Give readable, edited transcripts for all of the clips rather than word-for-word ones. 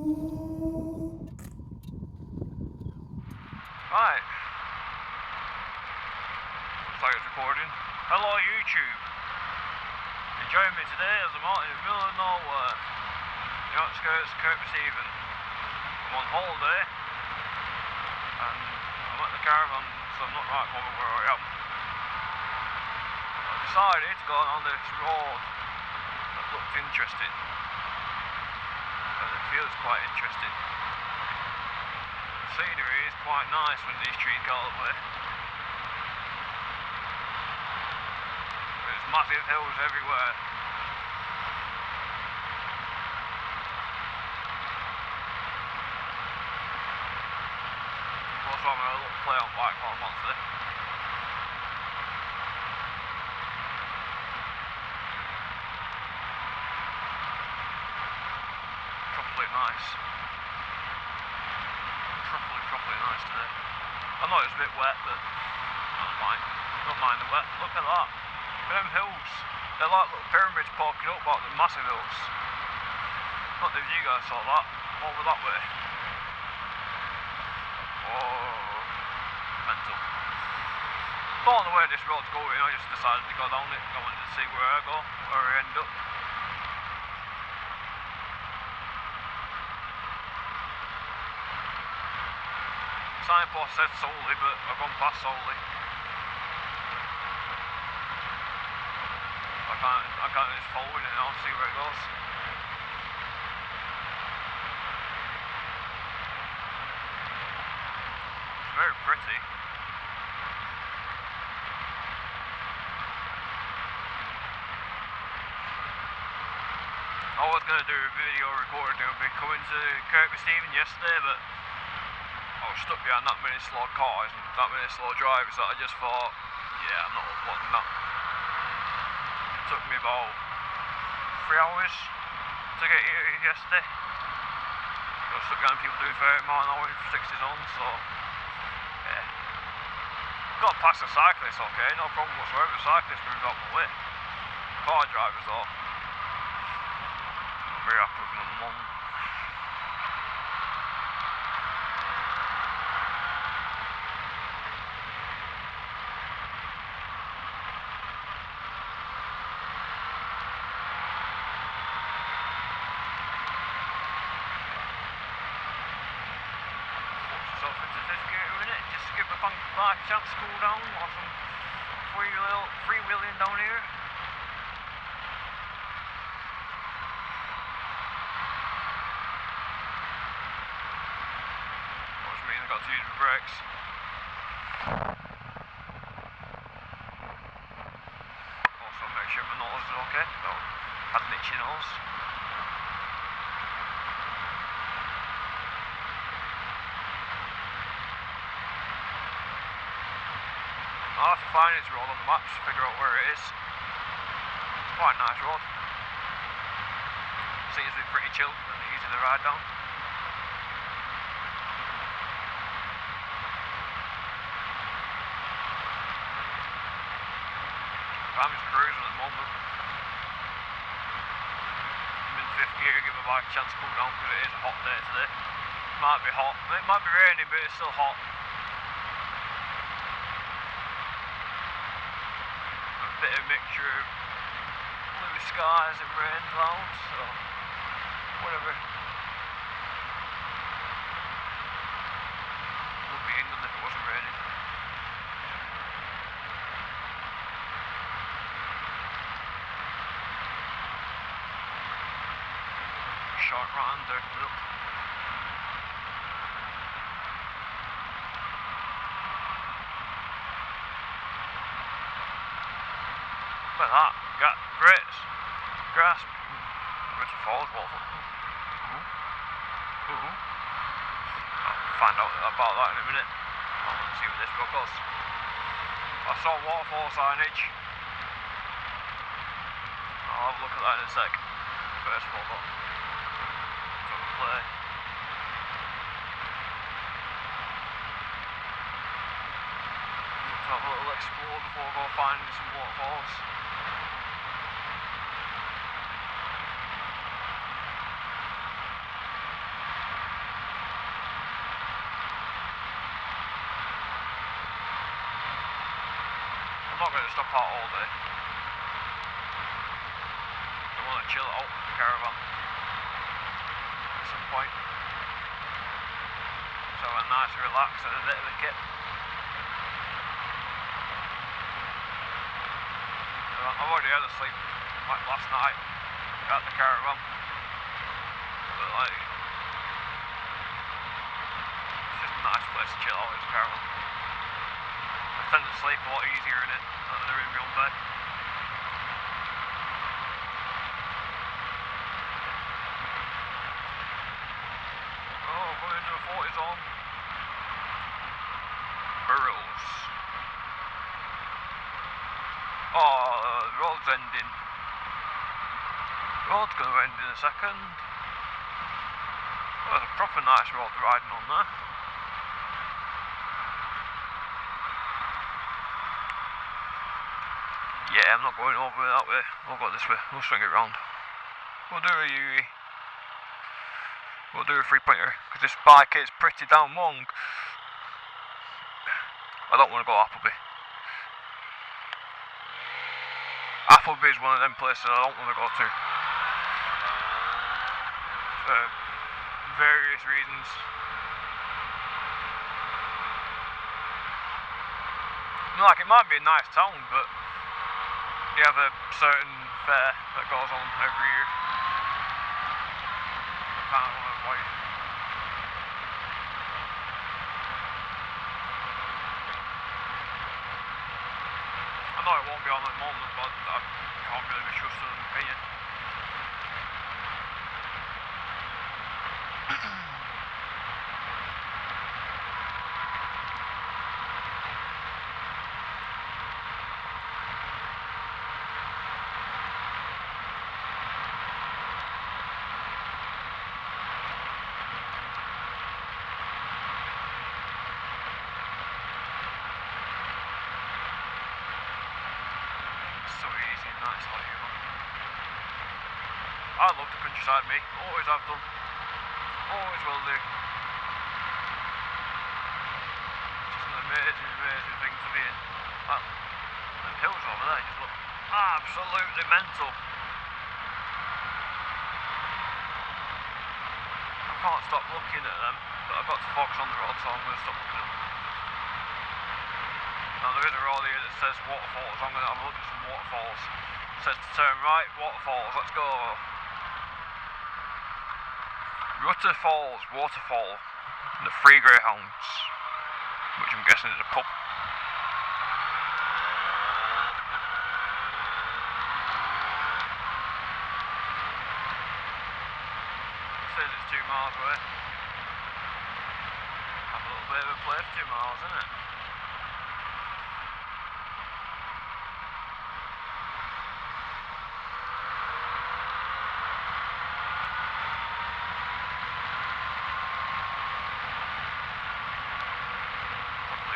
Right. Looks like it's recording. Hello YouTube. Join me today as I'm out in the middle of nowhere. The outskirts of Cumbria. I'm on holiday and I'm at the caravan, so I'm not right over where I am. I decided to go on this road that looks interesting. And it feels quite interesting. The scenery is quite nice when these trees go away. There's massive hills everywhere. Also, I'm going to play on bike while I'm on today. Properly nice. Properly nice today. I know it's a bit wet, but I don't mind the wet. Look at that. Them hills. They're like little pyramids poking up like the massive hills. Not if you guys saw that. Over that way. Oh, mental. Don't know where this road's going, I just decided to go down it. I wanted to see where I go, where I end up. Signpost said Solely, but I've gone past Solely. I can't just follow it now and see where it goes. It's very pretty. I was going to do a video recording of me coming to Cumbria yesterday, but I was stuck behind that many slow cars and that many slow drivers that I just thought, yeah, I'm not uploading that. It took me about 3 hours to get here yesterday. I was stuck behind people doing 30 mile an hour in 60 zones, so yeah. Got past the cyclists, okay, no problem whatsoever. The cyclists moved out of my way. Car drivers though, I'm very happy with them at the moment. Into fifth gear in a minute, just give the bike a chance to cool down while some freewheeling down here. Which means I've got to use the brakes. Also make sure my nose is okay, so I had an itchy nose. I'll have to find this road on the maps to figure out where it is. It's quite a nice road. Seems to be pretty chill and easy to ride down. I'm just cruising at the moment. I'm in fifth gear, give my bike a chance to cool down because it is a hot day today. It might be hot, it might be raining, but it's still hot. Bit of a mixture of blue skies and rain clouds, so whatever. Would be England if it wasn't raining. Short round there, look. Look at that, got grapes, grass, Waterfalls, waterfall. I'll find out about that in a minute. I want to see where this road goes. I saw waterfall signage. I'll have a look at that in a sec. First of all, though, from the play. Have a little explore before I go finding some waterfalls. not going to stop out all day. I want to chill out the caravan at some point. So a nice relax and a bit of a kit. So I've already had a sleep like last night at the caravan. But like, it's just a nice place to chill out in the caravan. I tend to sleep a lot easier in it than I do in my own bed. Oh, going into a 40 zone. Burrows. Oh, the road's ending. The road's going to end in a second. Oh, there's a proper nice road riding on there. Yeah, I'm not going over that way. We'll go this way. We'll swing it round. We'll do a UE. We'll do a 3-pointer because this bike is pretty damn long. I don't want to go Appleby. Appleby is one of them places I don't want to go to. For various reasons. Like, it might be a nice town, but you have a certain fair that goes on every year. I kind of want to avoid. I know it won't be on at the moment, but I can't really be trusted in an opinion. So easy and nice like you. I love the countryside, me. Always have done. Always will do. Just an amazing, amazing thing to be in. Them hills over there just look absolutely mental. I can't stop looking at them, but I've got to focus on the road, so I'm going to stop looking at them. Now there is a road here that says waterfalls, I'm going to have a look at some waterfalls. It says to turn right, waterfalls, let's go. Waterfalls, waterfall, and the Three Greyhounds, which I'm guessing is a pub. It says it's 2 miles away. Have a little bit of a play for 2 miles, isn't it?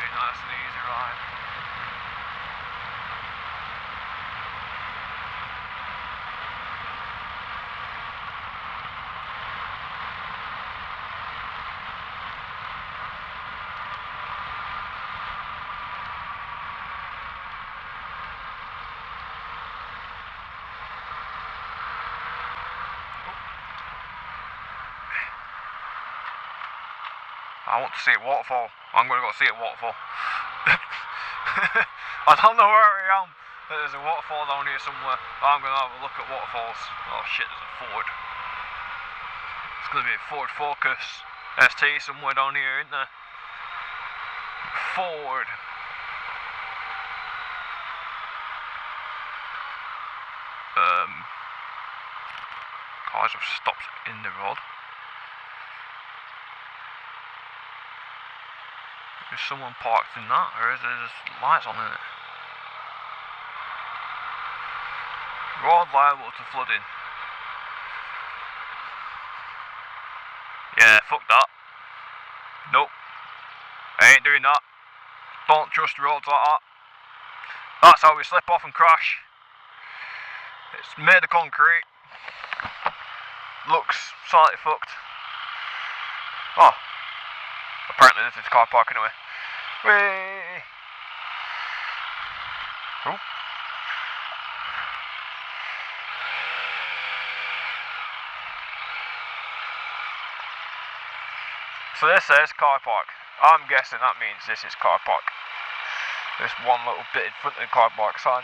Nice and easy ride. I want to see a waterfall. I'm going to go see a waterfall. I don't know where I am. There's a waterfall down here somewhere. I'm going to have a look at waterfalls. Oh shit, there's a Ford. It's going to be a Ford Focus ST somewhere down here, isn't there? Ford. Cars have stopped in the road. Is someone parked in that, or is there just lights on in it? Road liable to flooding. Yeah, fuck that. Nope. I ain't doing that. Don't trust roads like that. That's how we slip off and crash. It's made of concrete. Looks slightly fucked. Oh. Apparently this is car park anyway. Whee! So this says car park. I'm guessing that means this is car park. This one little bit in front of the car park sign.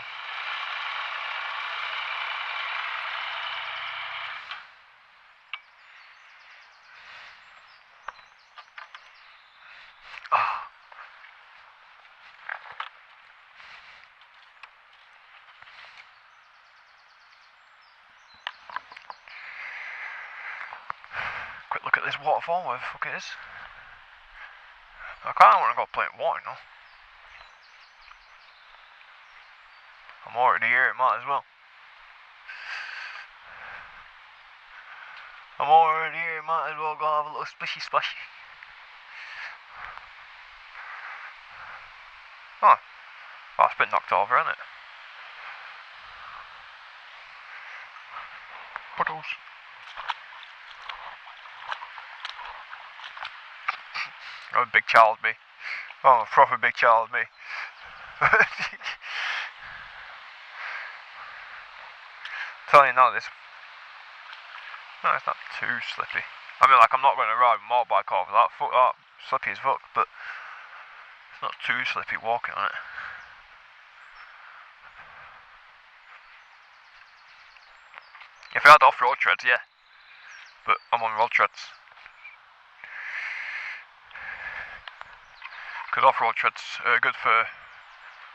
Quick look at this waterfall, where the fuck it is. I kinda wanna go play in water now. I'm already here, might as well. I'm already here, might as well go have a little splishy splash. Oh, that's a bit knocked over, isn't it? Puddles. Oh, a big child me. Oh, a proper big child me. Telling you now, this. No, it's not too slippy. I mean, like, I'm not going to ride a motorbike over that. Fuck that. Slippy as fuck, but it's not too slippy walking on it. If I had off-road treads, yeah. But I'm on road treads. Because off-road treads are good for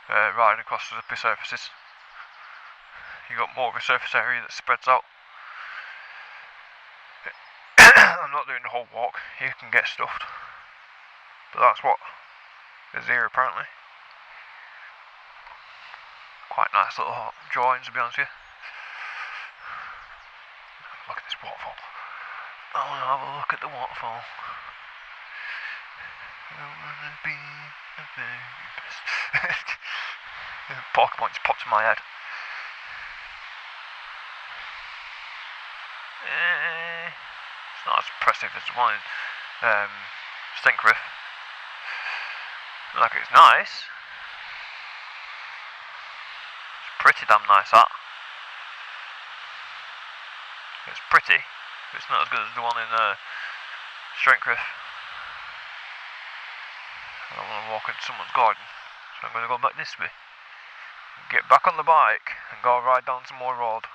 riding across slippy surfaces. You got more of a surface area that spreads out. I'm not doing the whole walk. You can get stuffed, but that's what is here apparently. Quite nice little drawings, to be honest with you. Look at this waterfall. I want to have a look at the waterfall. I wanna be the very best. Pokemon just popped in my head. It's not as impressive as the one in Stinkriff. Like, it's nice. It's pretty damn nice, that. It's pretty, but it's not as good as the one in Stinkriff. I don't want to walk into someone's garden, so I'm going to go back this way. Get back on the bike and go ride down some more road.